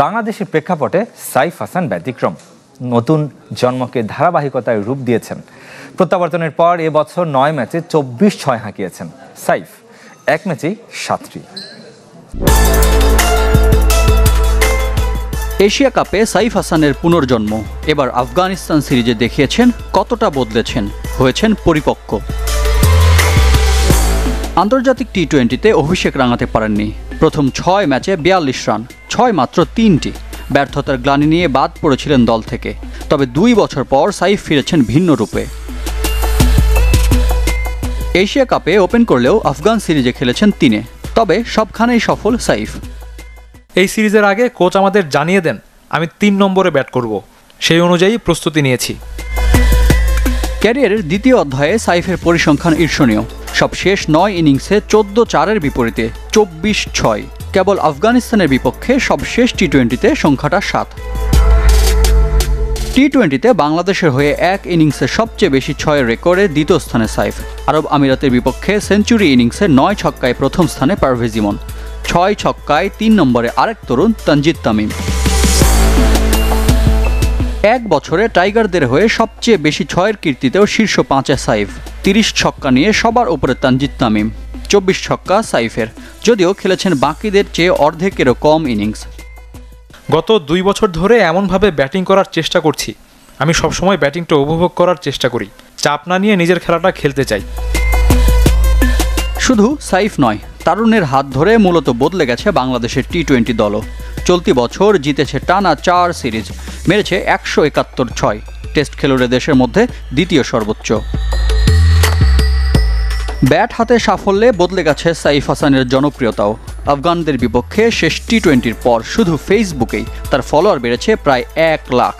বাংলাদেশের প্রেক্ষাপটে সাইফ হাসান ব্যতিক্রম। নতুন জন্মকে ধারাবাহিকতায় রূপ দিয়েছেন। প্রত্যাবর্তনের পর এবছর 9 ম্যাচে 24-6 হাঁকিয়েছেন সাইফ, এক ম্যাচেই 7টি। এশিয়া কাপে সাইফ হাসানের পুনর্জন্ম এবার আফগানিস্তান সিরিজে দেখিয়েছেন কতটা বদলেছেন, হয়েছেন পরিপক্ক। আন্তর্জাতিক টি-20তে অভিষেক রাঙাতে পারেননি। প্রথম 6 ম্যাচে 42 রান, 6 মাত্র 3টি। ব্যর্থতার গ্লানি নিয়ে বাদ পড়েছিলেন দল থেকে। তবে 2 বছর পর সাইফ ফিরেছেন ভিন্ন রূপে। এশিয়া কাপে ওপেন করলেও আফগান সিরিজে খেলেছেন 3-এ, তবে সবখানেই সফল সাইফ। এই সিরিজের আগে কোচ আমাদের জানিয়ে দেন আমি 3 নম্বরে ব্যাট করব, সেই অনুযায়ী প্রস্তুতি নিয়েছি। ক্যারিয়ারের দ্বিতীয় অধ্যায়ে সাইফের পরিসংখ্যান ঈর্ষণীয়। সবশেষ 9 ইনিংসে 14-4-এর বিপরীতে 24-6। কেবল আফগানিস্তানের বিপক্ষে সবশেষ টি-20তে সংখ্যাটা 7। টি-20তে বাংলাদেশের হয়ে এক ইনিংসে সবচেয়ে বেশি 6-এর রেকর্ডে দ্বিতীয় স্থানে সাইফ। আরব আমিরাতের বিপক্ষে সেঞ্চুরি ইনিংসে 9 ছক্কায় প্রথম স্থানে পারভেজ ইমন। 6 ছক্কায় 3 নম্বরে আরেক তরুণ তানজিদ তামিম। এক বছরে টাইগারদের হয়ে সবচেয়ে বেশি 6-এর কীর্তিতেও শীর্ষ 5-এ সাইফ। 30 ছক্কা নিয়ে সবার উপরে তানজিদ তামিম, 24 ছক্কা সাইফের, যদিও খেলেছেন বাকিদের চেয়ে অর্ধেকেরও কম ইনিংস। গত 2 বছর ধরে এমনভাবে ব্যাটিং করার চেষ্টা করছি, আমি সবসময় ব্যাটিংটা উপভোগ করার চেষ্টা করি, চাপ না নিয়ে নিজের খেলাটা খেলতে চাই। শুধু সাইফ নয়, তারুণের হাত ধরে মূলত বদলে গেছে বাংলাদেশের টি-20 দলও। চলতি বছর জিতেছে টানা 4 সিরিজ, মেরেছে 171 টেস্ট খেলুড়ে দেশের মধ্যে দ্বিতীয় সর্বোচ্চ। ব্যাট হাতে সাফল্যে বদলে গেছে সাইফ হাসানের জনপ্রিয়তাও। আফগানদের বিপক্ষে শেষ টি-20-র পর শুধু ফেসবুকেই তার ফলোয়ার বেড়েছে প্রায় 1 লাখ।